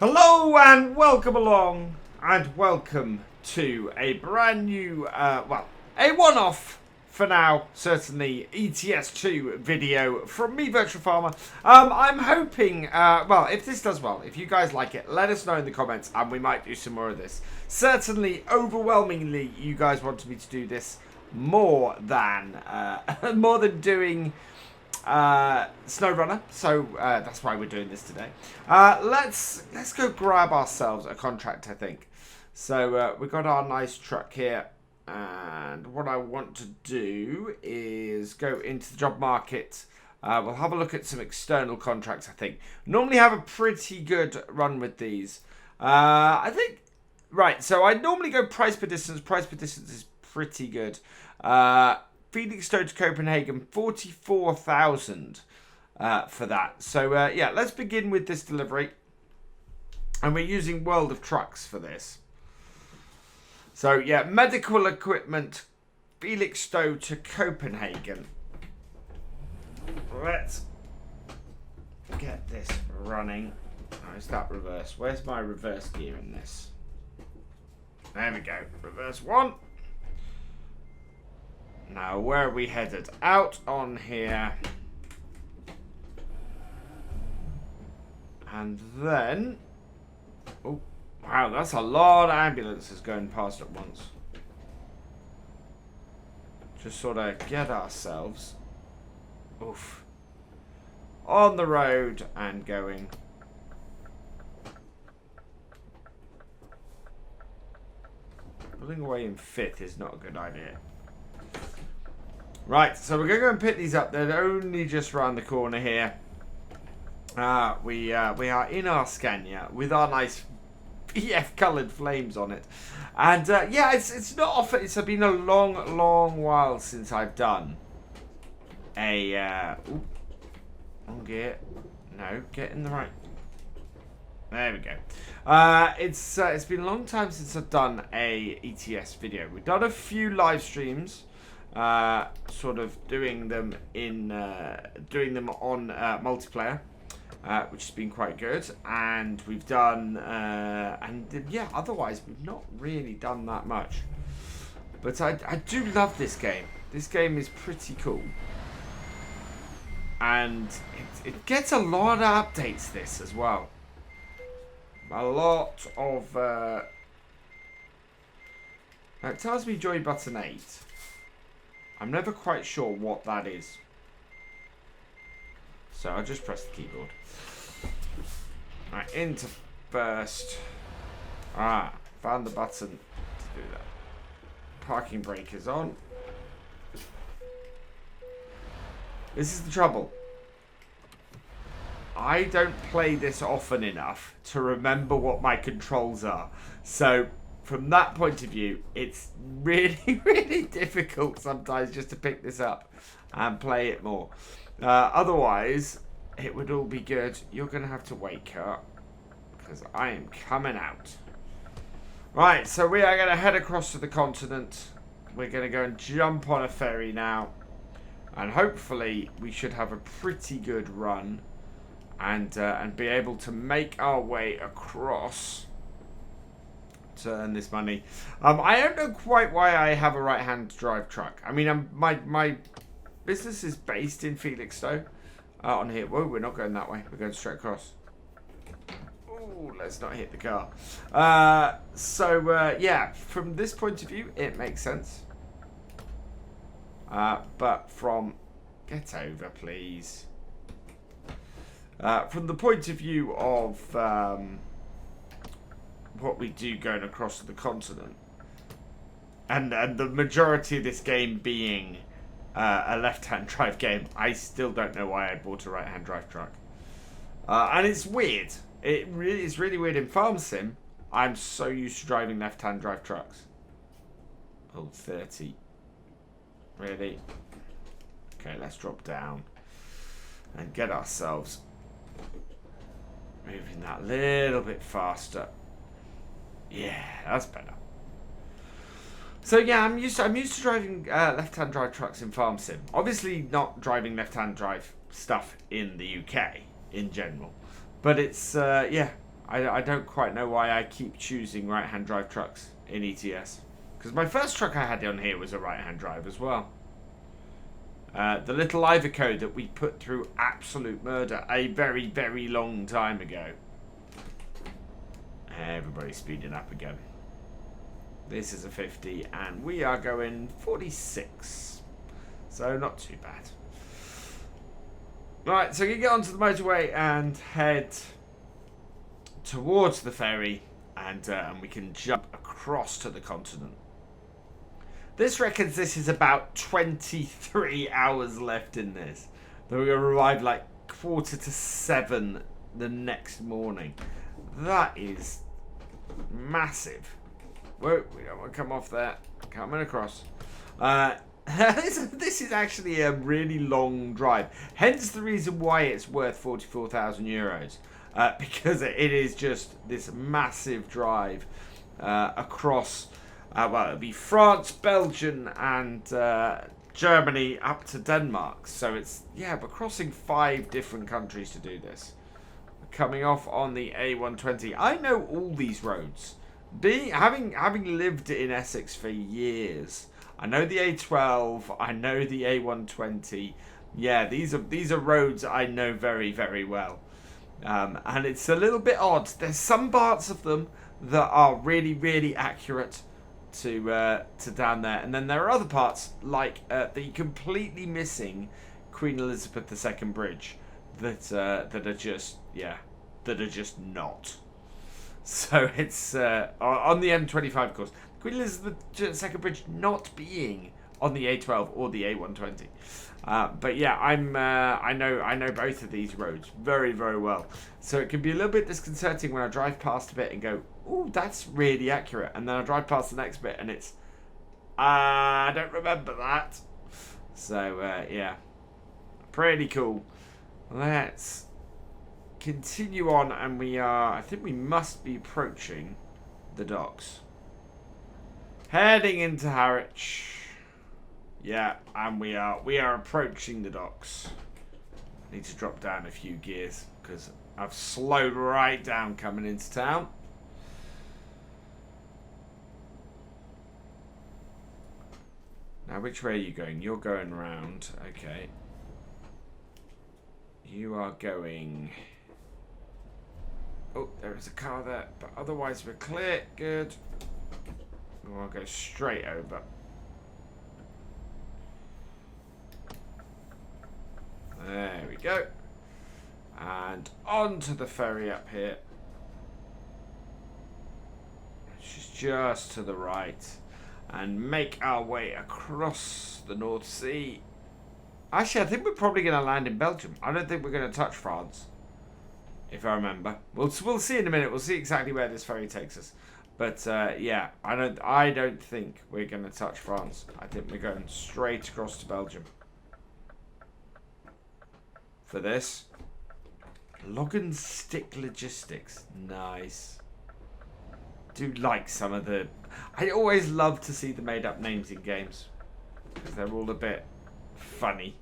Hello and welcome along, and welcome to a brand new, well, a one-off for now, certainly, ETS2 video from me, Virtual Farmer. I'm hoping, well, if this does well, if you guys like it, let us know in the comments and we might do some more of this. Certainly, overwhelmingly, you guys wanted me to do this more than doing SnowRunner, so that's why we're doing this today. Let's go grab ourselves a contract, I think. So we've got our nice truck here, and what I want to do is go into the job market. We'll have a look at some external contracts, I think. Normally have a pretty good run with these. I think, right, so I normally go price per distance. Price per distance is pretty good. Felixstowe to Copenhagen, 44,000 for that. So, yeah, let's begin with this delivery. And we're using World of Trucks for this. So, yeah, medical equipment, Felixstowe to Copenhagen. Let's get this running. Oh, is that reverse? Where's my reverse gear in this? There we go. Reverse one. Now, where are we headed? Out on here. And then... Oh, wow, that's a lot of ambulances going past at once. Just sort of get ourselves... Oof. On the road and going. Pulling away in fifth is not a good idea. Right, so we're going to go and pick these up. They're only just round the corner here. We are in our Scania with our nice BF coloured flames on it. And yeah, it's not often. It's been a long while since I've done a wrong gear. No, get in the right. There we go. It's been a long time since I've done a ETS video. We've done a few live streams. Sort of doing them on multiplayer, which has been quite good, and we've done and yeah, otherwise we've not really done that much. But I do love this game. This game is pretty cool, and it gets a lot of updates. This as well, a lot of. It tells me joy button 8. I'm never quite sure what that is. So I'll just press the keyboard. Right, into first. Found the button to do that. Parking brake is on. This is the trouble. I don't play this often enough to remember what my controls are. So... from that point of view, it's really difficult sometimes just to pick this up and play it more. Otherwise, it would all be good. You're going to have to wake up because I am coming out. Right, so we are going to head across to the continent. We're going to go and jump on a ferry now. And hopefully, we should have a pretty good run and be able to make our way across to earn this money. I don't know quite why I have a right-hand drive truck. I mean, my business is based in Felixstowe. On here. Whoa, we're not going that way. We're going straight across. Oh, let's not hit the car. Yeah, from this point of view, it makes sense. But from... Get over, please. From the point of view of... what we do going across to the continent, and the majority of this game being a left-hand drive game, I still don't know why I bought a right-hand drive truck. And it's weird. It's really weird. In Farm Sim, I'm so used to driving left-hand drive trucks. Oh, 30. Really? Okay, let's drop down and get ourselves moving that little bit faster. Yeah, that's better. So yeah, I'm used to driving left-hand drive trucks in Farm Sim. Obviously not driving left-hand drive stuff in the UK in general. But it's yeah, I don't quite know why I keep choosing right-hand drive trucks in ETS. Because my first truck I had on here was a right-hand drive as well. The little Iveco that we put through absolute murder a very, very long time ago. Everybody's speeding up again. This is a 50 and we are going 46. So not too bad. Right, so you get onto the motorway and head towards the ferry, and we can jump across to the continent. This reckons this is about 23 hours left in this. Then we're going to arrive like 6:45 the next morning. That is massive. Whoa, we don't want to come off there. Coming across. This is actually a really long drive. Hence the reason why it's worth 44,000 euros. Because it is just this massive drive across, well, it'll be France, Belgium, and Germany up to Denmark. So it's, yeah, we're crossing 5 different countries to do this. We're coming off on the A120. I know all these roads. Having lived in Essex for years, I know the A12, I know the A120. Yeah, these are roads I know very, very well. And it's a little bit odd. There's some parts of them that are really, really accurate to down there, and then there are other parts like the completely missing Queen Elizabeth II Bridge that are just not. So it's on the M25, of course. Queen Elizabeth II Bridge not being on the A12 or the A120. But yeah, I know both of these roads very, very well. So it can be a little bit disconcerting when I drive past a bit and go, "Ooh, that's really accurate," and then I drive past the next bit and it's, I don't remember that. So yeah, pretty cool. Let's continue on, and I think we must be approaching the docks. Heading into Harwich. Yeah, and we are approaching the docks. Need to drop down a few gears because I've slowed right down coming into town. Now, which way are you going? You're going round. Okay. You are going... Oh, there is a car there, but otherwise we're clear. Good. We'll go straight over. There we go. And on to the ferry up here. Which is just to the right. And make our way across the North Sea. Actually, I think we're probably going to land in Belgium. I don't think we're going to touch France. If I remember. We'll see in a minute. We'll see exactly where this ferry takes us. But yeah, I don't think we're going to touch France. I think we're going straight across to Belgium. For this. Login Stick Logistics. Nice. Do like some of the... I always love to see the made up names in games. Because they're all a bit funny.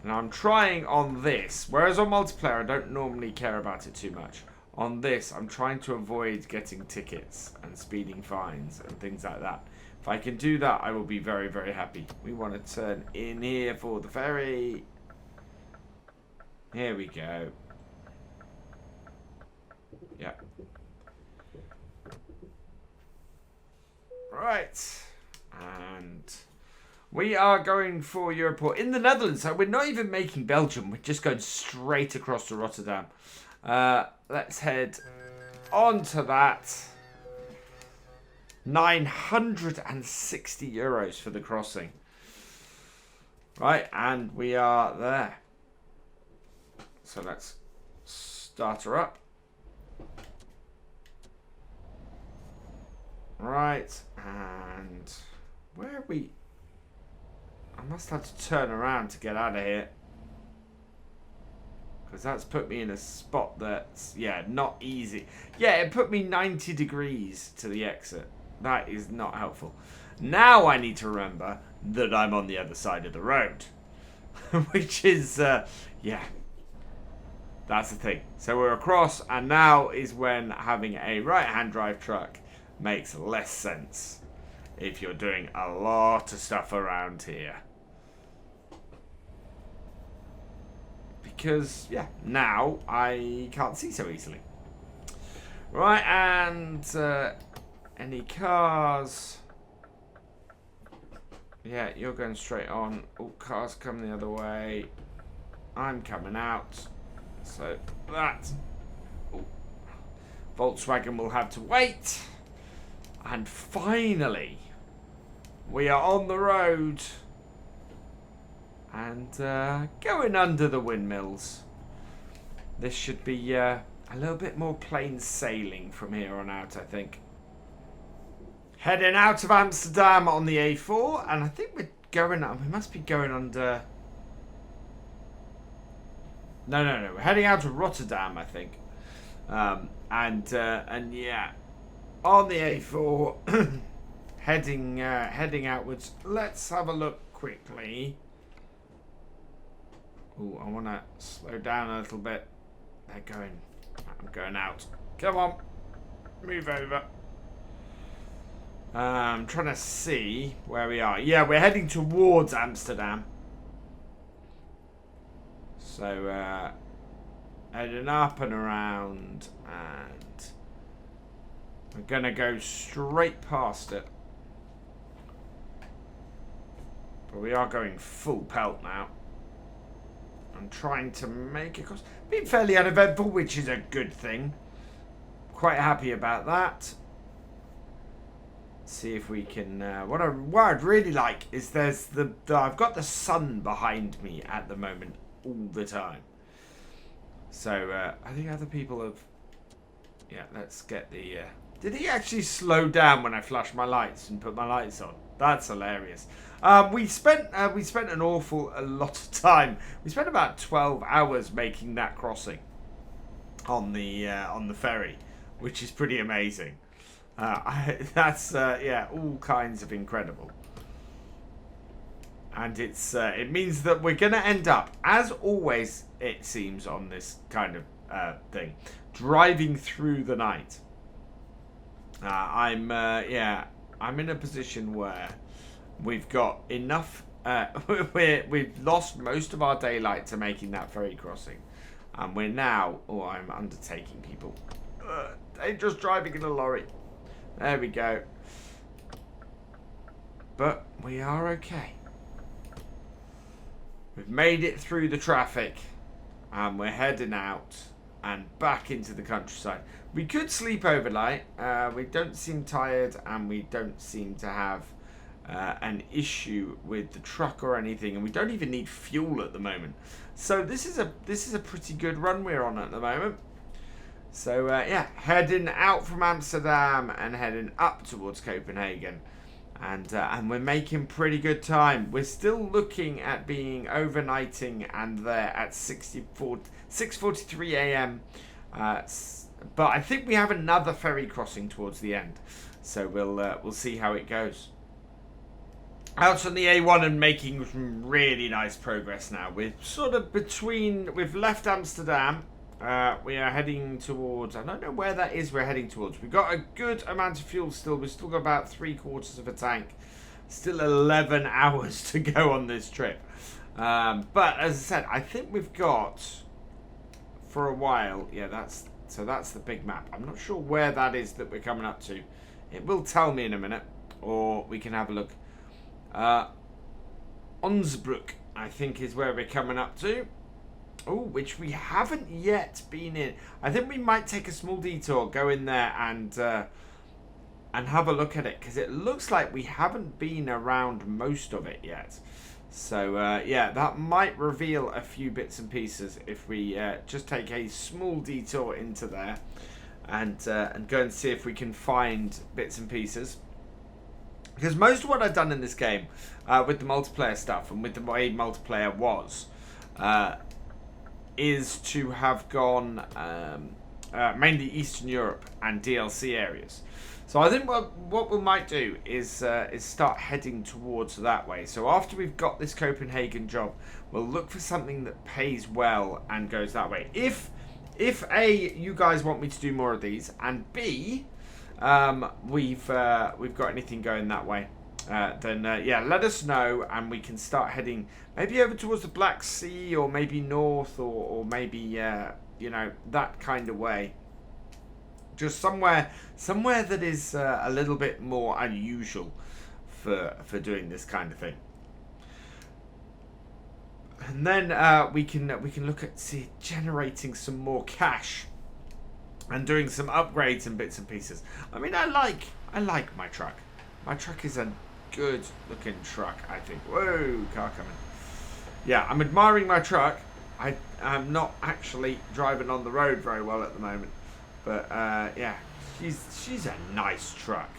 And I'm trying on this. Whereas on multiplayer, I don't normally care about it too much. On this, I'm trying to avoid getting tickets and speeding fines and things like that. If I can do that, I will be very, very happy. We want to turn in here for the ferry. Here we go. Yeah. Right. And we are going for Europort in the Netherlands. So we're not even making Belgium. We're just going straight across to Rotterdam. Let's head on to that. 960 euros for the crossing. Right, and we are there. So let's start her up. Right, and where are we? I must have to turn around to get out of here. Because that's put me in a spot that's, yeah, not easy. Yeah, it put me 90 degrees to the exit. That is not helpful. Now I need to remember that I'm on the other side of the road. Which is, yeah. That's the thing. So we're across, and now is when having a right-hand drive truck makes less sense if you're doing a lot of stuff around here. Because, yeah, now I can't see so easily. Right, and any cars? Yeah, you're going straight on. Oh, cars come the other way. I'm coming out. So that Volkswagen will have to wait. And finally, we are on the road and going under the windmills. This should be a little bit more plain sailing from here on out, I think. Heading out of Amsterdam on the A4, and I think we're going. We must be going under. No. We're heading out of Rotterdam, I think. And yeah, on the A4, heading outwards. Let's have a look quickly. Oh, I want to slow down a little bit. They're going. I'm going out. Come on, move over. I'm trying to see where we are. Yeah, we're heading towards Amsterdam. So, heading up and around, and we're going to go straight past it. But we are going full pelt now. I'm trying to make it been fairly uneventful, which is a good thing. Quite happy about that. See if we can. What I'd really like is there's I've got the sun behind me at the moment all the time. So I think other people have. Yeah, let's get the. Did he actually slow down when I flashed my lights and put my lights on? That's hilarious. We spent an awful lot of time. We spent about 12 hours making that crossing on the ferry, which is pretty amazing. That's yeah, all kinds of incredible, and it means that we're gonna end up, as always it seems on this kind of thing, driving through the night. I'm in a position where we've got enough. We've lost most of our daylight to making that ferry crossing, and we're now. Oh, I'm undertaking people. Dangerous driving in a lorry. There we go. But we are okay. We've made it through the traffic, and we're heading out and back into the countryside. We could sleep overnight. We don't seem tired, and we don't seem to have an issue with the truck or anything, and we don't even need fuel at the moment. So this is a pretty good run we're on at the moment. So yeah, heading out from Amsterdam and heading up towards Copenhagen, and we're making pretty good time. We're still looking at being overnighting and there at 6:43 a.m. But I think we have another ferry crossing towards the end, so we'll see how it goes. Out on the A1 and making some really nice progress now. We're sort of we've left Amsterdam. We are heading towards, I don't know where that is we're heading towards. We've got a good amount of fuel still. We've still got about 3/4 of a tank. Still 11 hours to go on this trip. But as I said, I think we've got, for a while, yeah, that's the big map. I'm not sure where that is that we're coming up to. It will tell me in a minute, or we can have a look. Onsbroek, I think, is where we're coming up to. Oh, which we haven't yet been in. I think we might take a small detour, go in there and have a look at it, because it looks like we haven't been around most of it yet. So yeah, that might reveal a few bits and pieces if we just take a small detour into there and go and see if we can find bits and pieces. Because most of what I've done in this game with the multiplayer stuff and with the way multiplayer was. Is to have gone mainly Eastern Europe and DLC areas. So I think what we might do is start heading towards that way. So after we've got this Copenhagen job, we'll look for something that pays well and goes that way. If A, you guys want me to do more of these, and B, we've got anything going that way, then yeah, let us know, and we can start heading maybe over towards the Black Sea, or maybe north, or maybe you know, that kind of way. Just somewhere that is a little bit more unusual for doing this kind of thing. And then we can look at generating some more cash and doing some upgrades and bits and pieces. I mean, I like my truck. My truck is a good looking truck, I think. Whoa, car coming. Yeah, I'm admiring my truck. I'm not actually driving on the road very well at the moment. But, yeah, she's a nice truck.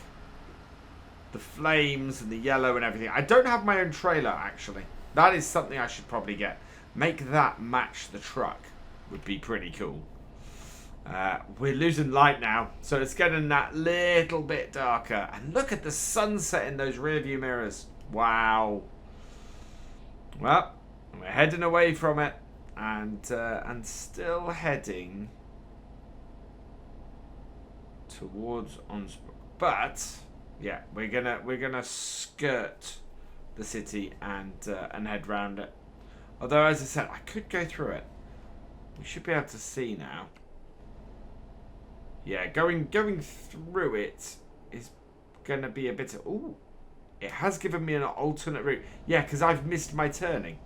The flames and the yellow and everything. I don't have my own trailer, actually. That is something I should probably get. Make that match the truck. Would be pretty cool. We're losing light now, so it's getting that little bit darker. And look at the sunset in those rear view mirrors. Wow. Well, we're heading away from it. And still heading towards Onsbrook, but yeah, we're gonna skirt the city and head round it. Although, as I said, I could go through it. We should be able to see now. Yeah, going through it is gonna be a bit of, ooh, it has given me an alternate route. Yeah, because I've missed my turning.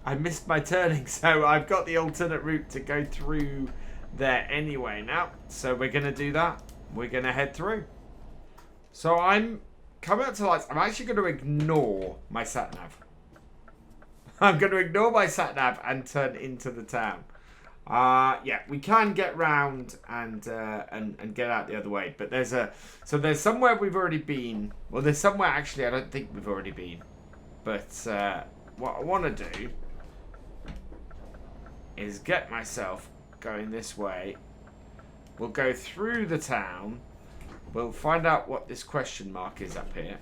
I missed my turning, so I've got the alternate route to go through there anyway now. So we're going to do that. We're going to head through. So I'm coming up to lights. I'm actually going to ignore my sat-nav. I'm going to ignore my sat-nav and turn into the town. Yeah, we can get round and get out the other way. But there's somewhere we've already been. Well, there's somewhere actually I don't think we've already been. But what I want to do is get myself going this way. We'll go through the town. We'll find out what this question mark is up here.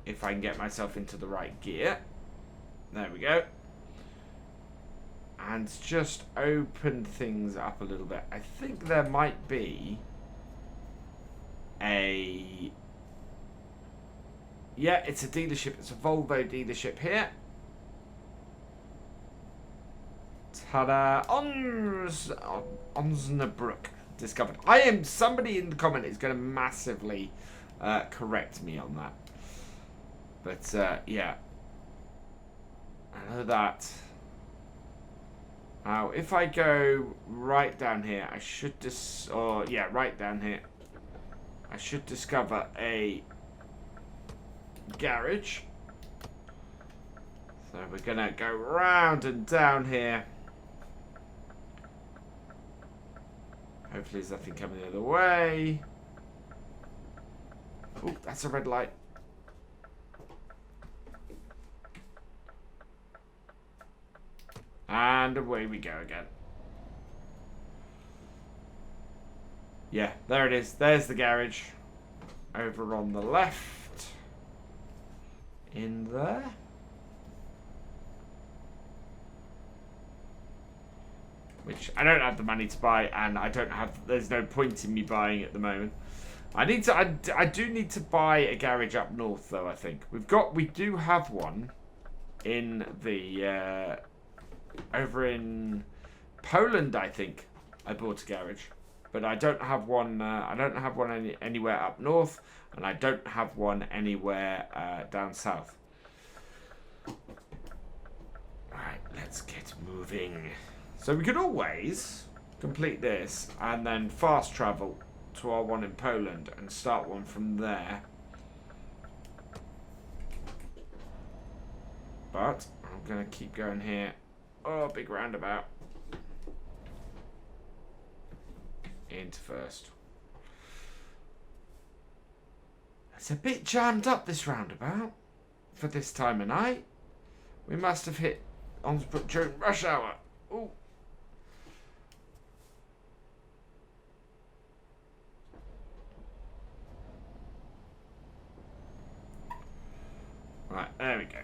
If I can get myself into the right gear. There we go. And just open things up a little bit. I think there might be a... Yeah, it's a dealership. It's a Volvo dealership here. Ta-da! Osnabrück discovered. Somebody in the comment is going to massively correct me on that. But, yeah. I know that. Now, if I go right down here, I should right down here. I should discover a garage. So we're going to go round and down here. Hopefully there's nothing coming the other way. Oh, that's a red light. And away we go again. Yeah, there it is. There's the garage. Over on the left. In there. Which I don't have the money to buy, and there's no point in me buying at the moment. I do need to buy a garage up north though, I think. We do have one in the over in Poland, I think. I bought a garage. But I don't have one anywhere up north, and I don't have one anywhere down south. Alright, let's get moving. So we could always complete this and then fast travel to our one in Poland and start one from there. But I'm going to keep going here. Oh, big roundabout. Into first. It's a bit jammed up, this roundabout, for this time of night. We must have hit Onsbrook during rush hour. Ooh. Right, there we go.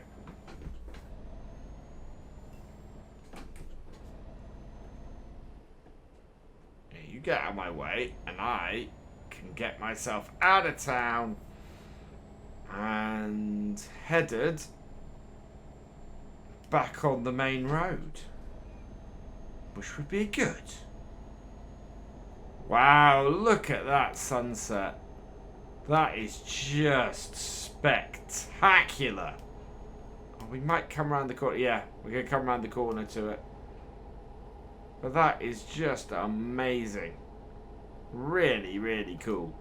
You get out of my way, and I can get myself out of town and headed back on the main road, which would be good. Wow, look at that sunset. That is just spectacular. Oh, we might come around the corner. Yeah, we're going to come around the corner to it. But that is just amazing. Really, really cool.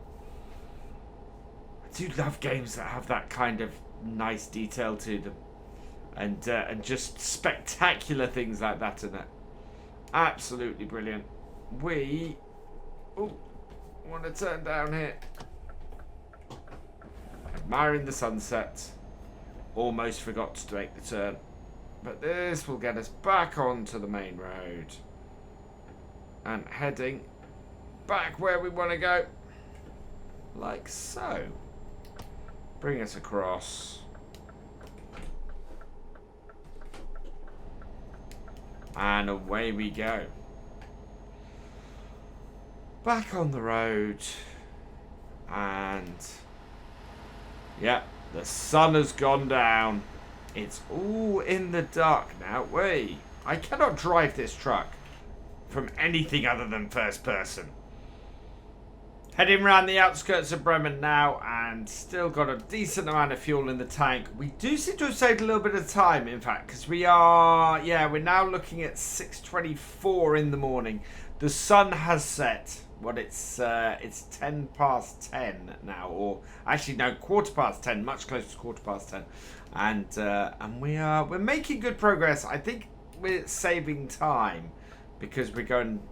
I do love games that have that kind of nice detail to them. And just spectacular things like that in it. Absolutely brilliant. We want to turn down here. Admiring the sunset. Almost forgot to make the turn. But this will get us back onto the main road. And heading back where we want to go. Like so. Bring us across. And away we go. Back on the road. And yeah, the sun has gone down. It's all in the dark now. Wait, I cannot drive this truck from anything other than first person. Heading around the outskirts of Bremen now, and still got a decent amount of fuel in the tank. We do seem to have saved a little bit of time, in fact, because we are, yeah, we're now looking at 6:24 in the morning. The sun has set. What, it's 10 past 10 now, or actually no, 10:15, much closer to 10:15, and we're making good progress. I think we're saving time because we're going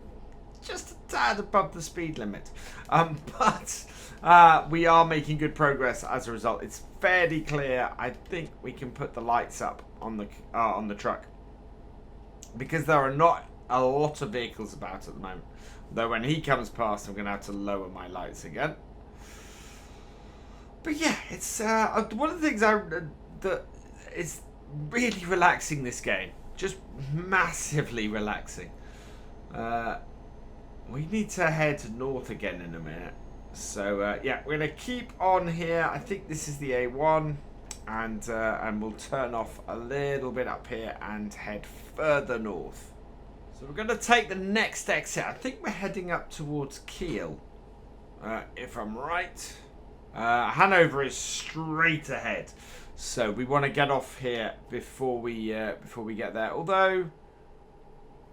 just a tad above the speed limit, but we are making good progress as a result. It's fairly clear. I think we can put the lights up on the truck because there are not a lot of vehicles about at the moment. Though when he comes past, I'm going to have to lower my lights again. But yeah, it's one of the things that is really relaxing this game. Just massively relaxing. We need to head north again in a minute. So yeah, we're going to keep on here. I think this is the A1. And we'll turn off a little bit up here and head further north. So we're going to take the next exit. I think we're heading up towards Kiel, if I'm right. Hanover is straight ahead, so we want to get off here before we get there. Although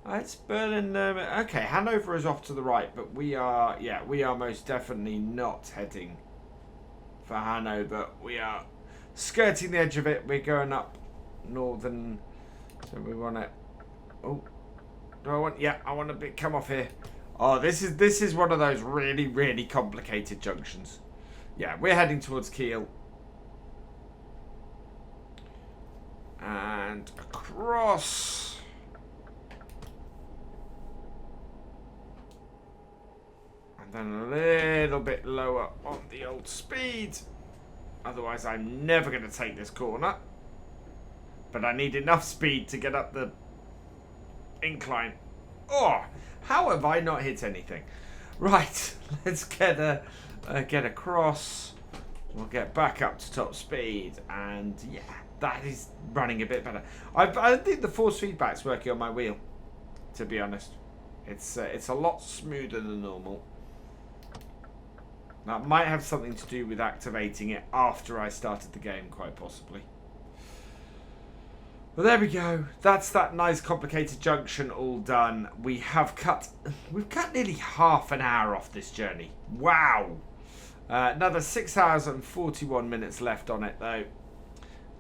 it's Berlin. Okay, Hanover is off to the right, but we are most definitely not heading for Hanover. We are skirting the edge of it. We're going up northern, so we want to. Oh. Do I want? Yeah, I want to come off here. Oh, this is one of those really, really complicated junctions. Yeah, we're heading towards Kiel. And across. And then a little bit lower on the old speed. Otherwise, I'm never going to take this corner. But I need enough speed to get up the incline. Oh, how have I not hit anything? Right, let's get across. We'll get back up to top speed, and yeah, that is running a bit better. I think the force feedback's working on my wheel, to be honest. It's a lot smoother than normal. That might have something to do with activating it after I started the game, quite possibly. Well, there we go. That's that nice complicated junction all done. We've cut nearly half an hour off this journey. Wow. Another 6 hours and 41 minutes left on it though.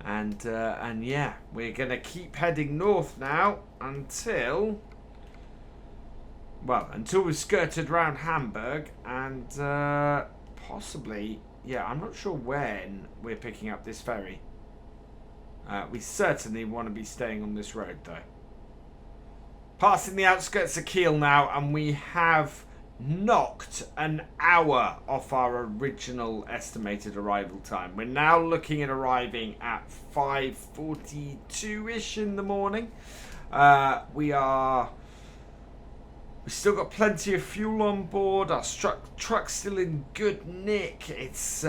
And yeah, we're going to keep heading north now until we've skirted around Hamburg and possibly, yeah, I'm not sure when we're picking up this ferry. We certainly want to be staying on this road, though. Passing the outskirts of Kiel now, and we have knocked an hour off our original estimated arrival time. We're now looking at arriving at 5:42ish in the morning. We've still got plenty of fuel on board. Our truck's still in good nick. It's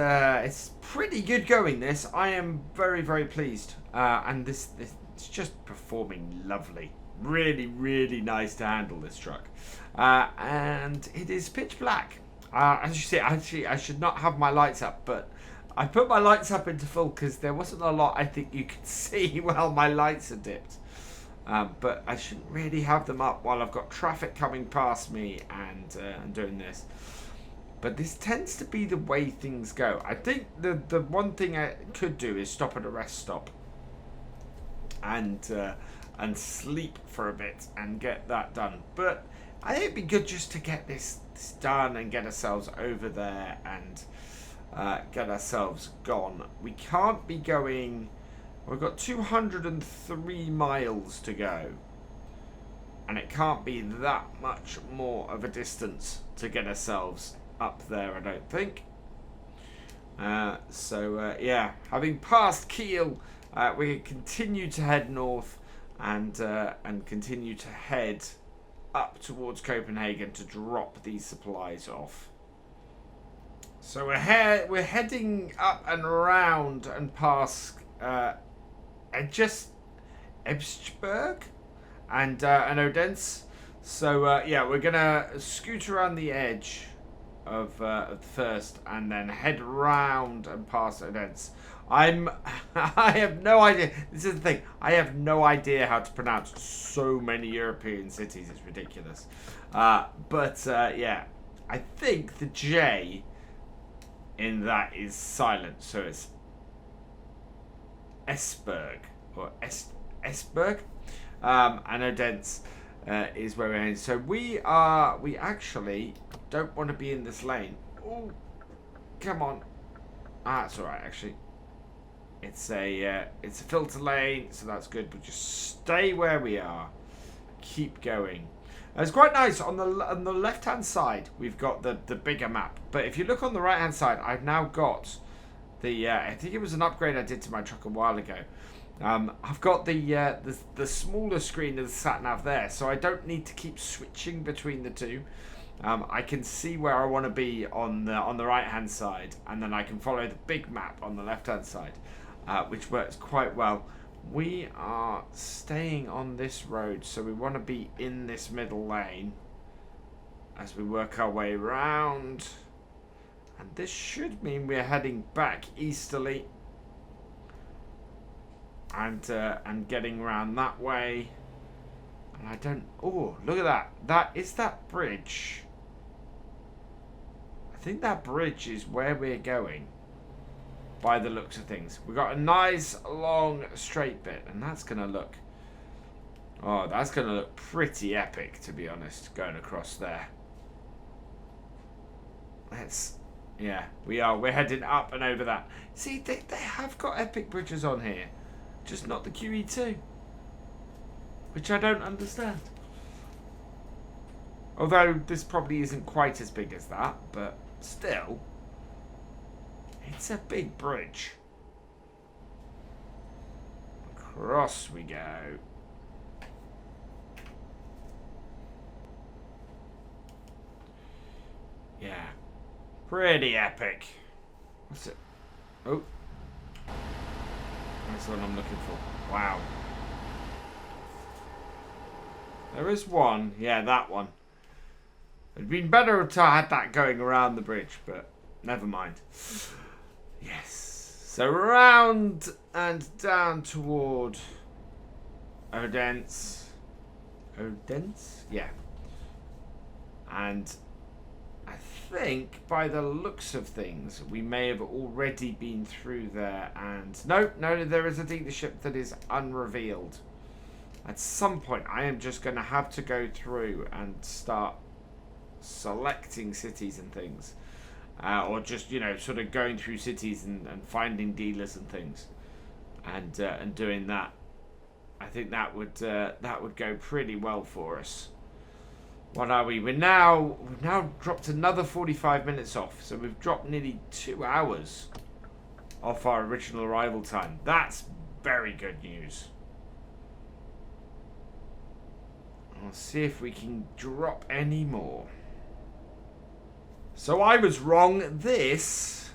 pretty good going, this. I am very, very pleased. And this it's just performing lovely. Really, really nice to handle, this truck. And it is pitch black. As you see, actually, I should not have my lights up, but I put my lights up into full because there wasn't a lot I think you could see while my lights are dipped. But I shouldn't really have them up while I've got traffic coming past me and doing this. But this tends to be the way things go. I think the one thing I could do is stop at a rest stop and sleep for a bit and get that done. But I think it'd be good just to get this done and get ourselves over there and get ourselves gone. We can't be going... We've got 203 miles to go. And it can't be that much more of a distance to get ourselves up there, I don't think. Yeah, having passed Kiel, we continue to head north and continue to head up towards Copenhagen to drop these supplies off. So we're heading up and around and past Ebsberg and Odense. So yeah, we're gonna scoot around the edge of first and then head round and past Odense. I have no idea. This is the thing. I have no idea how to pronounce so many European cities. It's ridiculous. Yeah, I think the J in that is silent, so it's Esberg or Esberg, and Odense is where we're heading. So we actually don't want to be in this lane. Oh, come on. That's all right, actually. It's a filter lane, so that's good. But just stay where we are. Keep going. It's quite nice on the left hand side. We've got the bigger map, but if you look on the right hand side, I've now got the I think it was an upgrade I did to my truck a while ago. I've got the smaller screen of the sat nav there, so I don't need to keep switching between the two. I can see where I want to be on the right hand side, and then I can follow the big map on the left hand side, which works quite well. We are staying on this road, so we want to be in this middle lane as we work our way round. And this should mean we're heading back easterly and getting around that way. And I don't... Oh, look at that. Is that bridge? I think that bridge is where we're going, by the looks of things. We've got a nice long straight bit, and that's going to look... Oh, that's going to look pretty epic, to be honest, going across there. Yeah, we're heading up and over that. See, they have got epic bridges on here, just not the QE2, which I don't understand. Although this probably isn't quite as big as that, but still, it's a big bridge. Across we go. Yeah. Pretty epic. What's it? Oh. That's what I'm looking for. Wow. There is one. Yeah, that one. It'd been better to have had that going around the bridge, but never mind. Yes. So round and down toward Odense. Odense? Yeah. And I think by the looks of things, we may have already been through there. And no, there is a dealership that is unrevealed. At some point, I am just going to have to go through and start selecting cities and things, or just, you know, sort of going through cities and finding dealers and things, and doing that. I think that would go pretty well for us. What are we? We've now dropped another 45 minutes off. So we've dropped nearly 2 hours off our original arrival time. That's very good news. Let's see if we can drop any more. So I was wrong. This...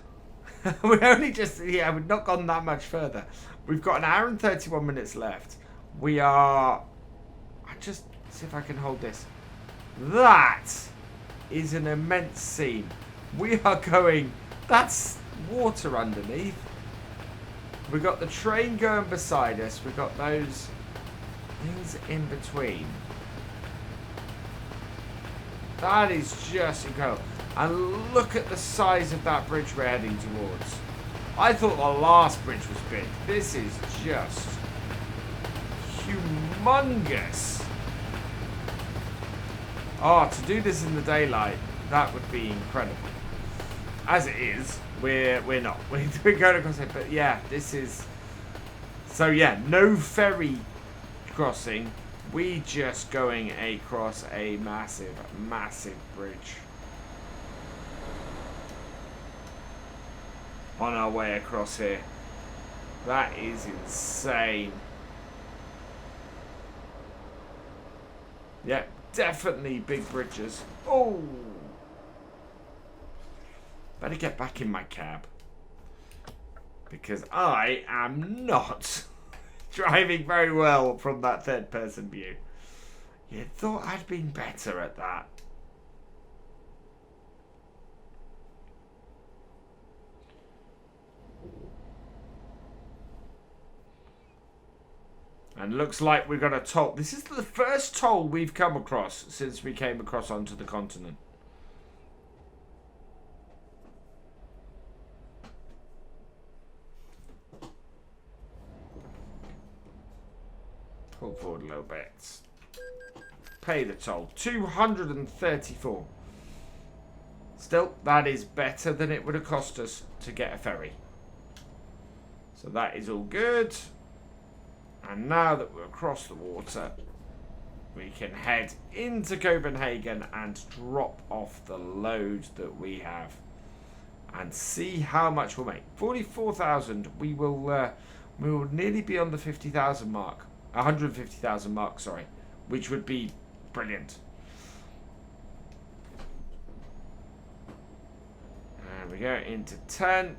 we only just... yeah, we've not gone that much further. We've got 1 hour and 31 minutes left. We are... I just... see if I can hold this. That is an immense scene. We are going... that's water underneath. We've got the train going beside us. We've got those things in between. That is just incredible. And look at the size of that bridge we're heading towards. I thought the last bridge was big. This is just humongous. Oh, to do this in the daylight, that would be incredible. As it is, we're not. We're going across it, but yeah, this is... so yeah, no ferry crossing. We just going across a massive, massive bridge. On our way across here. That is insane. Yeah, definitely big bridges. Oh! Better get back in my cab. Because I am not driving very well from that third person view. You'd thought I'd been better at that. And looks like we've got a toll. This is the first toll we've come across since we came across onto the continent. Pull forward a little bit. Pay the toll. 234. Still, that is better than it would have cost us to get a ferry. So that is all good. And now that we're across the water, we can head into Copenhagen and drop off the load that we have. And see how much we'll make. 44,000. We will nearly be on the 50,000 mark. 150,000 mark, sorry. Which would be brilliant. And we go into 10th.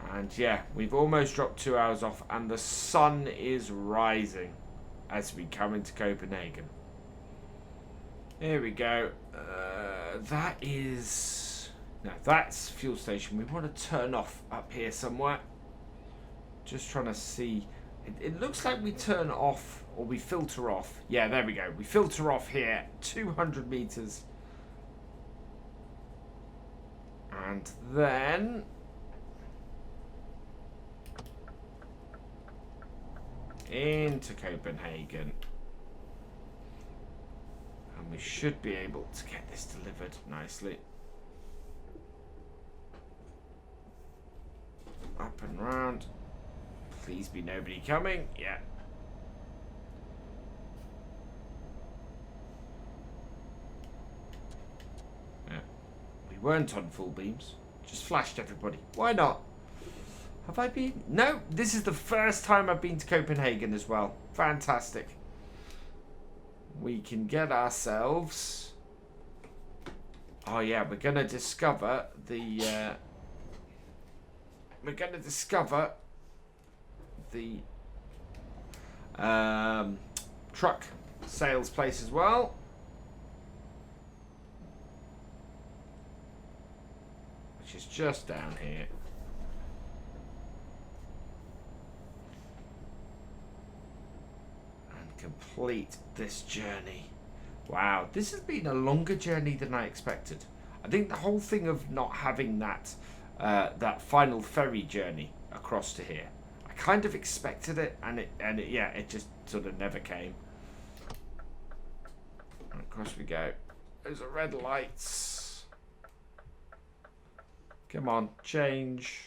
And yeah, we've almost dropped 2 hours off. And the sun is rising as we come into Copenhagen. Here we go. That is... no, that's fuel station. We want to turn off up here somewhere. Just trying to see. It looks like we turn off, or we filter off. Yeah, there we go. We filter off here, 200 meters. And then... into Copenhagen. And we should be able to get this delivered nicely. Up and round. Please be nobody coming. Yeah. Yeah. We weren't on full beams. Just flashed everybody. Why not? Have I been? No, this is the first time I've been to Copenhagen as well. Fantastic. We can get ourselves... oh yeah, we're going to discover the... we're going to discover the truck sales place as well. Which is just down here. Complete this journey. Wow, this has been a longer journey than I expected. I think the whole thing of not having that that final ferry journey across to here, I kind of expected it, and it just sort of never came. And across we go. Those are red lights. Come on, change.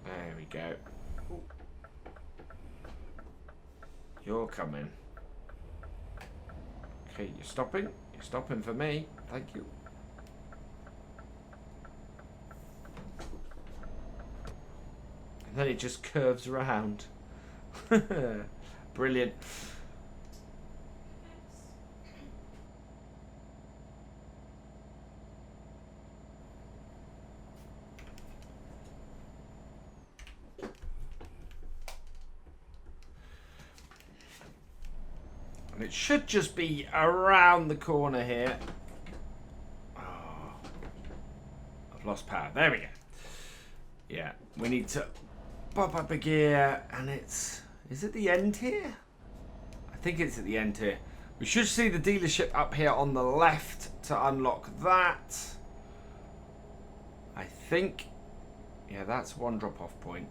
There we go. You're coming. Okay, you're stopping. You're stopping for me. Thank you. And then it just curves around. Brilliant. And it should just be around the corner here. Oh, I've lost power. There we go. Yeah, we need to pop up a gear, and it's... Is it the end here? I think it's at the end here. We should see the dealership up here on the left to unlock that. I think... Yeah, that's one drop-off point.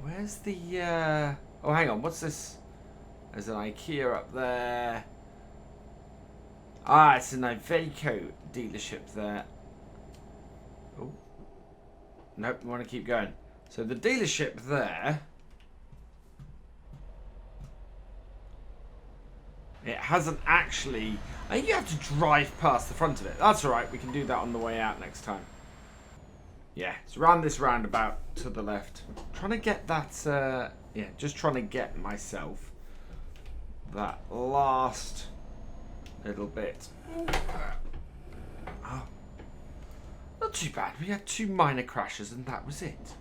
Where's the... Oh, hang on. What's this? There's an IKEA up there. Ah, it's an Iveco dealership there. Oh. Nope, we want to keep going. So the dealership there... It hasn't actually... I think you have to drive past the front of it. That's alright, we can do that on the way out next time. Yeah, it's around this roundabout to the left. I'm trying to get that... yeah, just trying to get myself that last little bit. Oh, not too bad. We had 2 minor crashes and that was it.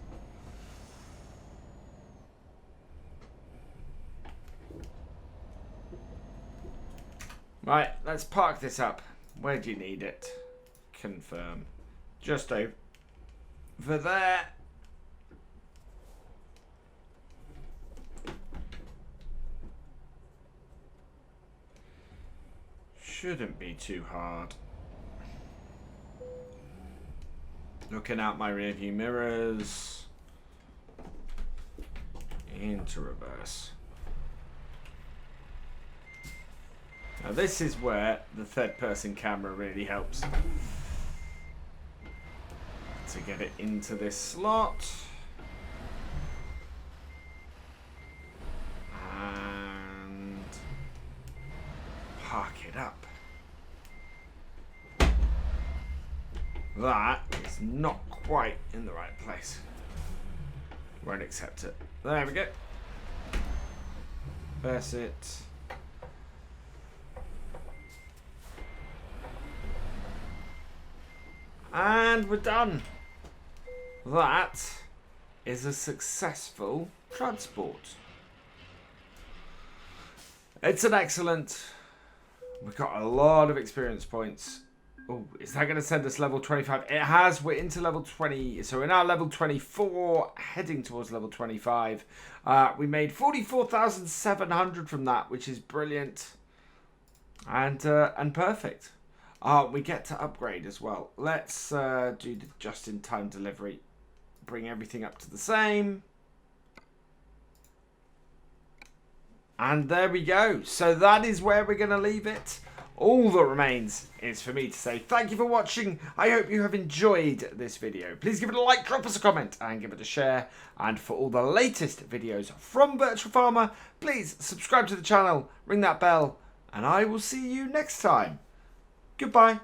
Right, let's park this up. Where do you need it? Confirm. Just over there. Shouldn't be too hard. Looking out my rear view mirrors. Into reverse. Now this is where the third person camera really helps. To get it into this slot. And park it up. That is not quite in the right place. Won't accept it. There we go. Press it. And we're done. That is a successful transport. It's an excellent. We've got a lot of experience points. Oh, is that going to send us level 25? It has. We're into level 20. So we're now level 24, heading towards level 25. We made 44,700 from that, which is brilliant. And perfect. We get to upgrade as well. Let's do the just-in-time delivery. Bring everything up to the same. And there we go. So that is where we're going to leave it. All that remains is for me to say thank you for watching. I hope you have enjoyed this video. Please give it a like, drop us a comment, and give it a share. And for all the latest videos from Virtual Farmer, please subscribe to the channel, ring that bell, and I will see you next time. Goodbye.